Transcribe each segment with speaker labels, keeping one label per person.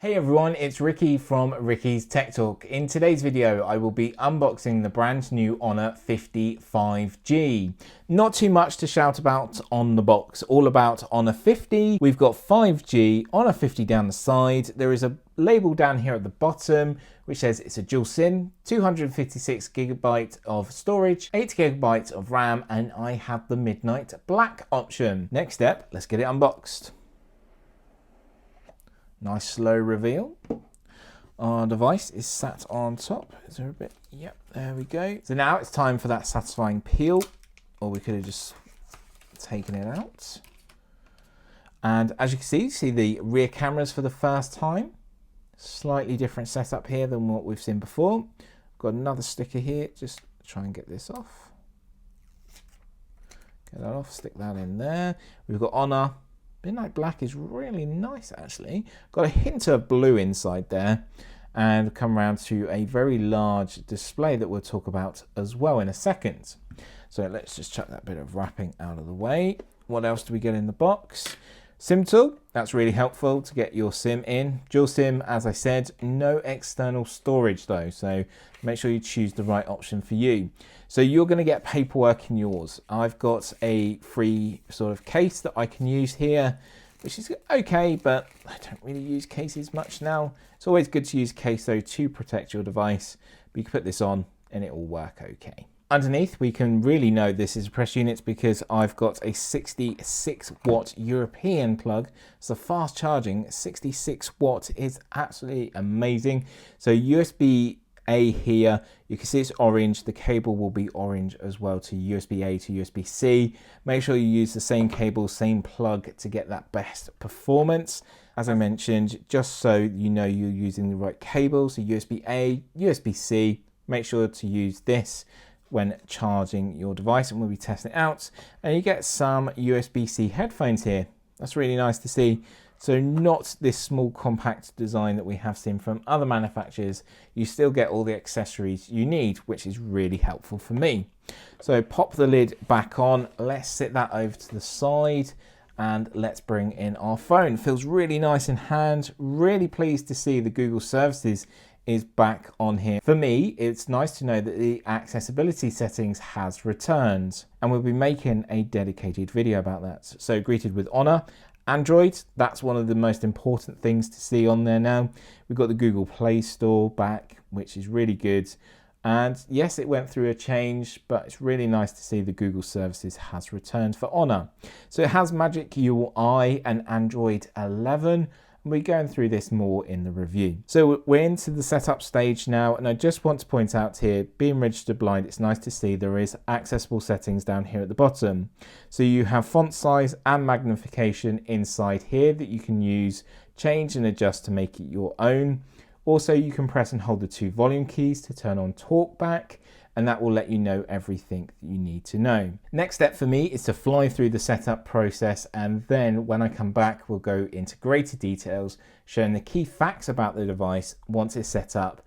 Speaker 1: Hey everyone, it's Ricky from Ricky's Tech Talk. In today's video, I will be unboxing the brand new Honor 50 5G. Not too much to shout about on the box, all about Honor 50. We've got 5G, Honor 50 down the side. There is a label down here at the bottom which says it's a dual SIM, 256 gigabyte of storage, 8 gigabytes of RAM, and I have the midnight black option. Next step, let's get it unboxed. Nice slow reveal. Our device is sat on top. Is there a bit? Yep, there we go. So now it's time for that satisfying peel, or we could have just taken it out. And as you can see the rear cameras for the first time. Slightly different setup here than what we've seen before. Got another sticker here, just try and get this off. Get that off, stick that in there. We've got Honor. Midnight black is really nice actually. Got a hint of blue inside there, and come around to a very large display that we'll talk about as well in a second. So let's just chuck that bit of wrapping out of the way. What else do we get in the box? SIM tool, that's really helpful to get your SIM in. Dual SIM, as I said, no external storage though, so make sure you choose the right option for you. So you're going to get paperwork in yours. I've got a free sort of case that I can use here, which is okay, but I don't really use cases much now. It's always good to use case though to protect your device, but you can put this on and it will work okay. Underneath, we can really know this is a press unit because I've got a 66 watt European plug. So fast charging, 66 watt is absolutely amazing. So USB-A here, you can see it's orange. The cable will be orange as well to USB-A to USB-C. Make sure you use the same cable, same plug to get that best performance. As I mentioned, just so you know you're using the right cable, so USB-A, USB-C, make sure to use this when charging your device, and we'll be testing it out. And you get some USB-C headphones here. That's really nice to see. So not this small compact design that we have seen from other manufacturers. You still get all the accessories you need, which is really helpful for me. So pop the lid back on. Let's sit that over to the side and let's bring in our phone. Feels really nice in hand. Really pleased to see the Google services is back on here. For me, it's nice to know that the accessibility settings has returned, and we'll be making a dedicated video about that. So greeted with Honor. Android, that's one of the most important things to see on there now. We've got the Google Play Store back, which is really good. And yes, it went through a change, but it's really nice to see the Google services has returned for Honor. So it has Magic UI and Android 11. We're going through this more in the review. So we're into the setup stage now, and I just want to point out here, being registered blind, it's nice to see there is accessible settings down here at the bottom. So you have font size and magnification inside here that you can use, change and adjust to make it your own. Also, you can press and hold the two volume keys to turn on talkback, and that will let you know everything that you need to know. Next step for me is to fly through the setup process, and then when I come back, we'll go into greater details, showing the key facts about the device once it's set up.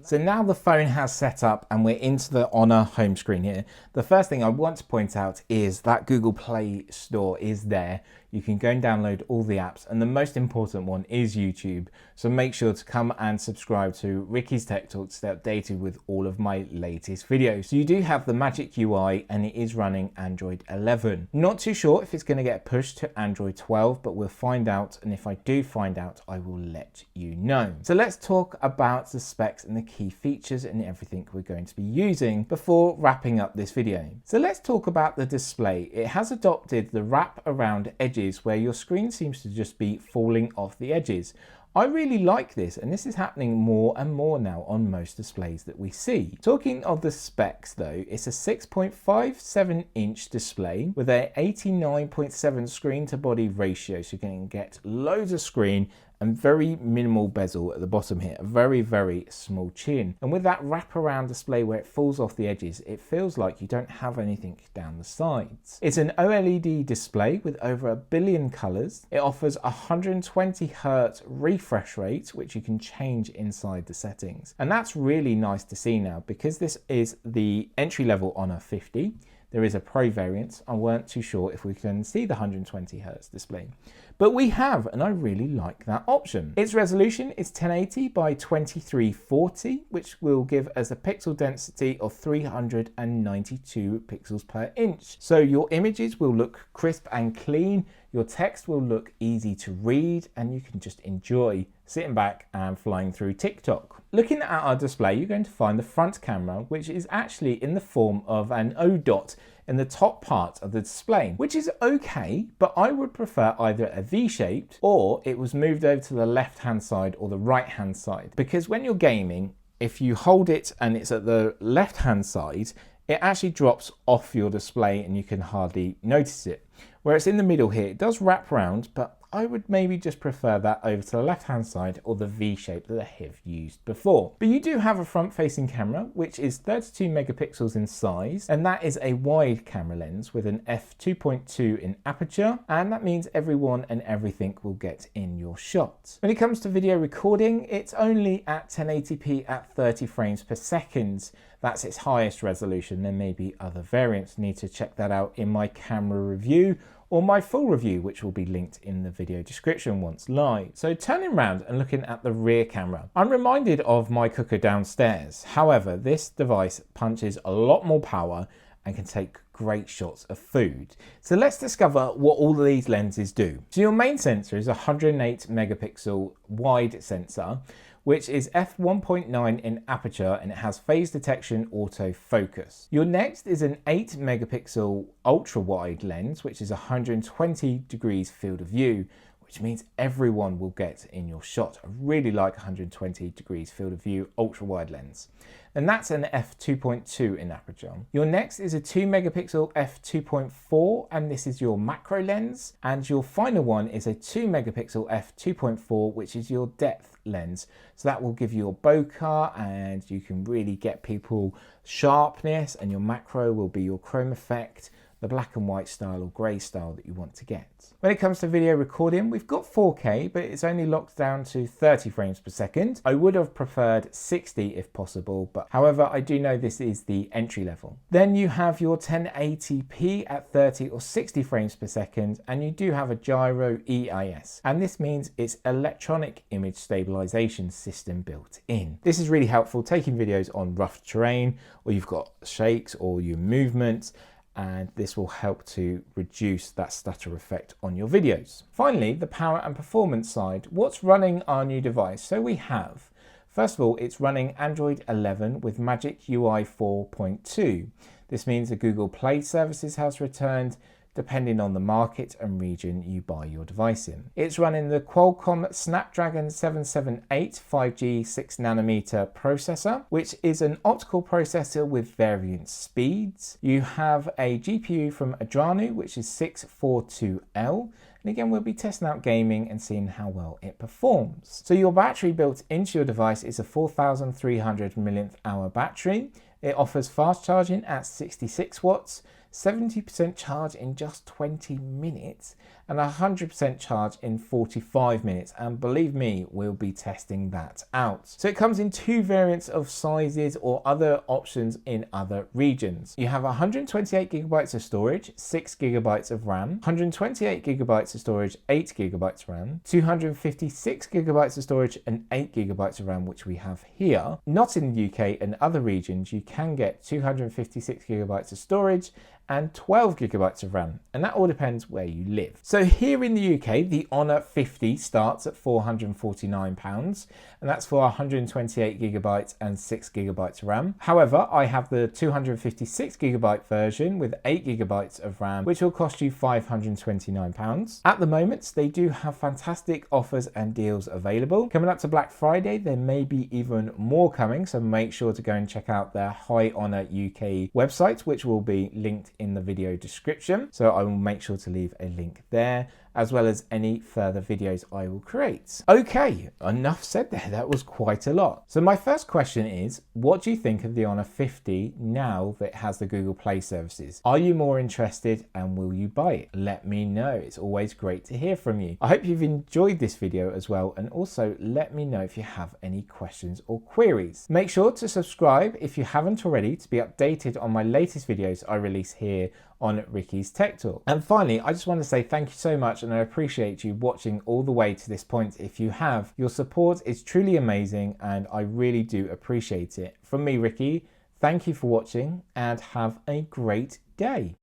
Speaker 1: So now the phone has set up and we're into the Honor home screen here. The first thing I want to point out is that Google Play Store is there. You can go and download all the apps, and the most important one is YouTube. So make sure to come and subscribe to Ricky's Tech Talk to stay updated with all of my latest videos. So you do have the Magic UI, and it is running Android 11. Not too sure if it's going to get pushed to Android 12, but we'll find out. And if I do find out, I will let you know. So let's talk about the specs and the key features and everything we're going to be using before wrapping up this video. So let's talk about the display. It has adopted the wrap around edges, where your screen seems to just be falling off the edges. I really like this, and this is happening more and more now on most displays that we see. Talking of the specs though, it's a 6.57 inch display with a 89.7 screen to body ratio, so you can get loads of screen and very minimal bezel at the bottom here, a very, very small chin. And with that wraparound display where it falls off the edges, it feels like you don't have anything down the sides. It's an OLED display with over 1 billion colors. It offers 120 Hz refresh rate, which you can change inside the settings. And that's really nice to see now, because this is the entry-level Honor 50. There is a Pro variant. I weren't too sure if we can see the 120 Hz display. but we have, and I really like that option. Its resolution is 1080 by 2340, which will give us a pixel density of 392 pixels per inch. So your images will look crisp and clean, your text will look easy to read, and you can just enjoy sitting back and flying through TikTok. Looking at our display, you're going to find the front camera, which is actually in the form of an O dot in the top part of the display, which is okay, but I would prefer either a V-shaped or it was moved over to the left-hand side or the right-hand side. Because when you're gaming, if you hold it and it's at the left-hand side, it actually drops off your display and you can hardly notice it. Whereas in the middle here, it does wrap around, but I would maybe just prefer that over to the left-hand side or the V shape that I have used before. But you do have a front-facing camera, which is 32 megapixels in size, and that is a wide camera lens with an f2.2 in aperture, and that means everyone and everything will get in your shot. When it comes to video recording, it's only at 1080p at 30 frames per second. That's its highest resolution. There may be other variants. Need to check that out in my camera review or my full review, which will be linked in the video description once live. So turning around and looking at the rear camera, I'm reminded of my cooker downstairs. However, this device punches a lot more power and can take great shots of food. So let's discover what all of these lenses do. So your main sensor is a 108 megapixel wide sensor, which is f1.9 in aperture, and it has phase detection autofocus. Your next is an 8 megapixel ultra wide lens, which is 120 degrees field of view, which means everyone will get in your shot. I really like 120 degrees field of view ultra wide lens. And that's an f2.2 in aperture. Your next is a 2 megapixel f2.4, and this is your macro lens. And your final one is a 2 megapixel f2.4, which is your depth lens. So that will give you a bokeh and you can really get people sharpness, and your macro will be your chrome effect, the black and white style or grey style that you want to get. When it comes to video recording, we've got 4K, but it's only locked down to 30 frames per second. I would have preferred 60 if possible, but however, I do know this is the entry level. Then you have your 1080p at 30 or 60 frames per second, and you do have a gyro EIS, and this means it's electronic image stabilization system built in. This is really helpful taking videos on rough terrain, or you've got shakes or your movements, and this will help to reduce that stutter effect on your videos. Finally, the power and performance side. What's running our new device? So we have, first of all, it's running Android 11 with Magic UI 4.2. This means the Google Play services has returned, depending on the market and region you buy your device in. It's running the Qualcomm Snapdragon 778 5G 6nm processor, which is an optical processor with variant speeds. You have a GPU from Adreno, which is 642L. And again, we'll be testing out gaming and seeing how well it performs. So your battery built into your device is a 4,300 mAh battery. It offers fast charging at 66 watts, 70% charge in just 20 minutes, and 100% charge in 45 minutes. And believe me, we'll be testing that out. So it comes in two variants of sizes or other options in other regions. You have 128 gigabytes of storage, 6 gigabytes of RAM, 128 gigabytes of storage, 8 gigabytes of RAM, 256 gigabytes of storage, and 8 gigabytes of RAM, which we have here. Not in the UK and other regions, you can get 256 gigabytes of storage and 12 gigabytes of RAM, and that all depends where you live. So here in the UK, the Honor 50 starts at £449, and that's for 128 gigabytes and 6 gigabytes of RAM. However, I have the 256 gigabyte version with 8 gigabytes of RAM, which will cost you £529. At the moment, they do have fantastic offers and deals available. Coming up to Black Friday, there may be even more coming, so make sure to go and check out their High Honor UK website, which will be linked in the video description. So I will make sure to leave a link there, as well as any further videos I will create. Okay, enough said there. That was quite a lot. So my first question is, what do you think of the Honor 50 now that it has the Google Play services? Are you more interested, and will you buy it? Let me know. It's always great to hear from you. I hope you've enjoyed this video as well, and also let me know if you have any questions or queries. Make sure to subscribe if you haven't already to be updated on my latest videos I release here on Ricky's Tech Talk. And finally, I just want to say thank you so much and I appreciate you watching all the way to this point. If you have, your support is truly amazing and I really do appreciate it. From me, Ricky, thank you for watching and have a great day.